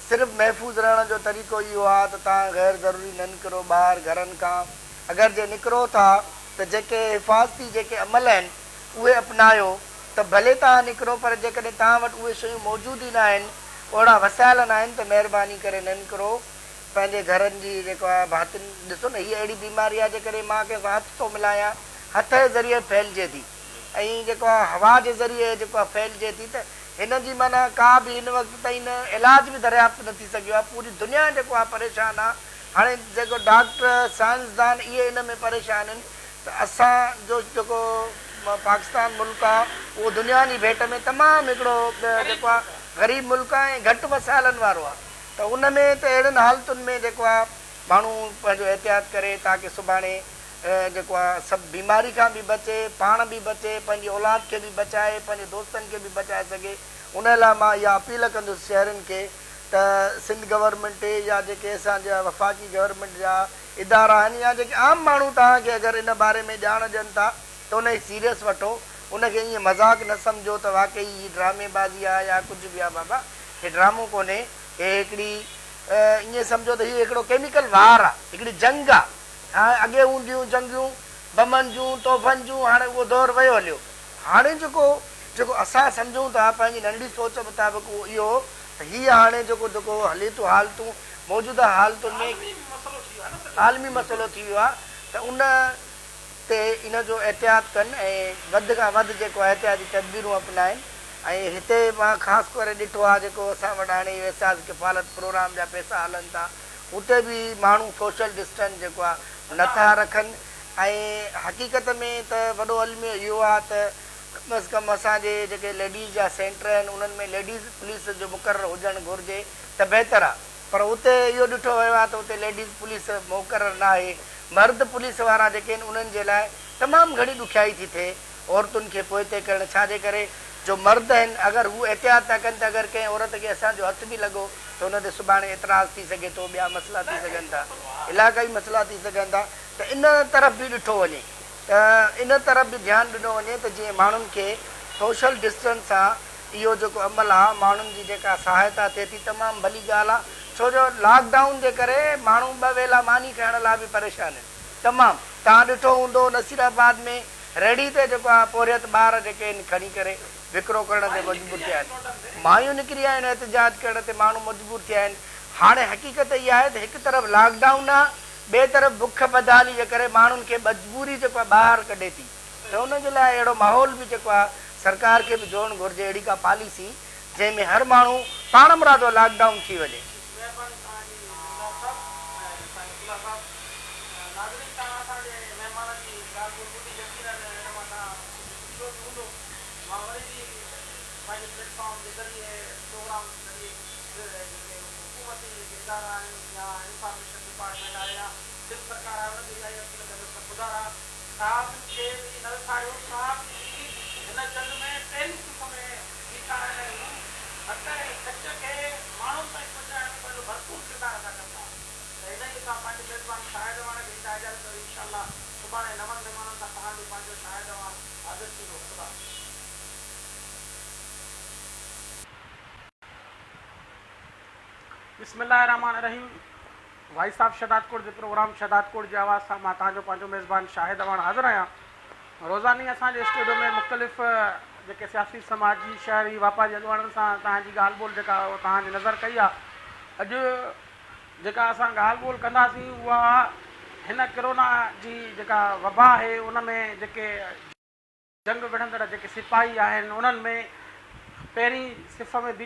सिर्फ़ु महफ़ूज़ रहण जो तरीक़ो इहो आहे त तव्हां गैर ज़रूरी न निकिरो ॿाहिरि घरनि खां। अगरि जे निकिरो था त जेके हिफ़ाज़ती जेके अमल आहिनि उहे अपनायो त भले तव्हां निकिरो, पर जेकॾहिं तव्हां वटि उहे शयूं मौजूदु ई न आहिनि, ओड़ा वसाइल न आहिनि, त महिरबानी करे न निकिरो। पंहिंजे घरनि जी जेको आहे भातियुनि, ॾिसो न हीअ अहिड़ी बीमारी आहे जेकॾहिं मां कंहिंसां हथु थो मिलायां हथ जे ज़रिए फैलिजे थी, ऐं जेको आहे हवा जे ज़रिए जेको आहे फैलिजे थी, त हिन जी माना का बि हिन वक़्तु ताईं न इलाज बि दरियाफ़्त न थी सघियो आहे। पूरी दुनिया जेको आहे परेशान आहे। हाणे जेको डॉक्टर साइंसदान इहे हिन में परेशान आहिनि, त असांजो जेको पाकिस्तान मुल्क आहे उहो दुनिया जी भेट में तमामु हिकिड़ो जेको आहे ग़रीब मुल्क आहे ऐं घटि वसाइलनि वारो आहे। त उन में त अहिड़ियुनि हालतुनि में जेको आहे माण्हू पंहिंजो एहतियात करे ताकी सुभाणे जेको आहे सभु बीमारी खां बि बचे, पाण बि बचे, पंहिंजी औलाद खे बि बचाए, पंहिंजे दोस्तनि खे बि बचाए सघे। उन लाइ मां इहा अपील कंदुसि शहरनि खे त सिंध गवर्नमेंट या जेके असांजा वफ़ाक़ी गवर्नमेंट जा इदारा आहिनि या जेके आम माण्हू तव्हांखे अगरि इन बारे में ॼाण ॾियनि था त उन खे सीरियस वठो, उनखे ईअं मज़ाक़ न सम्झो त वाक़ई हीअ ड्रामेबाज़ी आहे या कुझु बि आहे। बाबा हे ड्रामो कोन्हे, हे हिकिड़ी ईअं सम्झो त हीअ हिकिड़ो केमिकल वार आहे, हिकिड़ी जंग आहे। हाणे अॻे हूंदियूं जंगियूं बमनि जूं तोहफ़नि जूं, हाणे उहो दौरु वियो हलियो। हाणे जेको असां सम्झूं था पंहिंजी नंढी सोच मुताबिक़ उहो इहो त हीअ हाणे जेको हले थो हालतूं मौजूदा हालतुनि में आलमी मसइलो थी वियो आहे, त उन ते इन जो एहतियात कनि ऐं वधि खां वधि जेको एहतियाती तदबीरूं अपनाइनि। ऐं हिते मां ख़ासि करे ॾिठो आहे जेको असां वटि हाणे एहसास किफ़ालत प्रोग्राम जा पैसा हलनि था, उते बि माण्हू सोशल डिस्टेंस जेको आहे नथा रखनि। ऐं हक़ीक़त में त वॾो अलमियो इहो आहे त कम अज़ कम असांजे जेके लेडीज़ जा सेंटर आहिनि उन्हनि में लेडीज़ पुलिस जो मुक़ररु हुजणु घुरिजे त बहितरु आहे। पर उते इहो ॾिठो वियो आहे त उते लेडीज़ पुलिस मुक़ररु न आहे। मर्द पुलिस वारा जेके आहिनि उन्हनि जे लाइ तमामु घणी ॾुखियाई थी थिए औरतुनि खे पोइते करणु। छाजे करे जो मर्द आहिनि अगरि हू एहतियात था कनि त अगरि कंहिं औरत खे असांजो हथु बि लॻो त हुन ते सुभाणे एतिराज़ थी सघे थो, ॿिया मसइला थी सघनि था, इलाक़ाई मसइला थी सघनि था। त इन तरफ़ बि ॾिठो वञे, त इन तरफ़ बि ध्यानु ॾिनो वञे त जीअं माण्हुनि खे सोशल डिस्टेंस सां इहो जेको अमल आहे माण्हुनि जी जेका सहायता थिए थी, तमामु भली ॻाल्हि आहे। छो जो लॉकडाउन जे करे माण्हू ॿ वेला मानी खाइण लाइ बि परेशान आहिनि तमामु। तव्हां ॾिठो हूंदो नसीराबाद में रेडी ते जेको आहे पोरियत ॿार जेके आहिनि खणी करे विकिरो करण ते मजबूर थिया आहिनि, मायूं निकिरी आहिनि एहतिजाज करण ते, माण्हू मजबूर थिया आहिनि। हाणे हक़ीक़त इहा आहे त हिकु तरफ़ लॉकडाउन आहे, ॿिए तरफ़ बुख बदाली जे करे माण्हुनि खे मजबूरी जेको आहे ॿाहिरि कढे थी। त हुनजे लाइ अहिड़ो माहौल बि जेको आहे सरकार खे बि जोड़णु घुरिजे, अहिड़ी का पॉलिसी जंहिंमें हर माण्हू पाण मुरादो लॉकडाउन थी वञे। बिस्मिल्लाहिर्रहमानिर्रहीम। भाई साहब शहदादकोट जे प्रोग्राम शहदादकोट जी आवाज़ सां मां तव्हांजो पंहिंजो मेज़बान शाहिद अवान हाज़िर आहियां। रोज़ानी असांजे स्टूडियो में मुख़्तलिफ़ जेके सियासी समाजी शहरी वापारी अॻुवाननि सां तव्हांजी ॻाल्हि ॿोल जेका तव्हांजी नज़र कई आहे। अॼु जेका असां ॻाल्हि ॿोल कंदासीं उहा हिन कोरोना जी जेका वबा आहे उन में जेके जंग विढ़ंदड़ जेके सिपाही आहिनि उन्हनि में पहिरीं सिफ़ में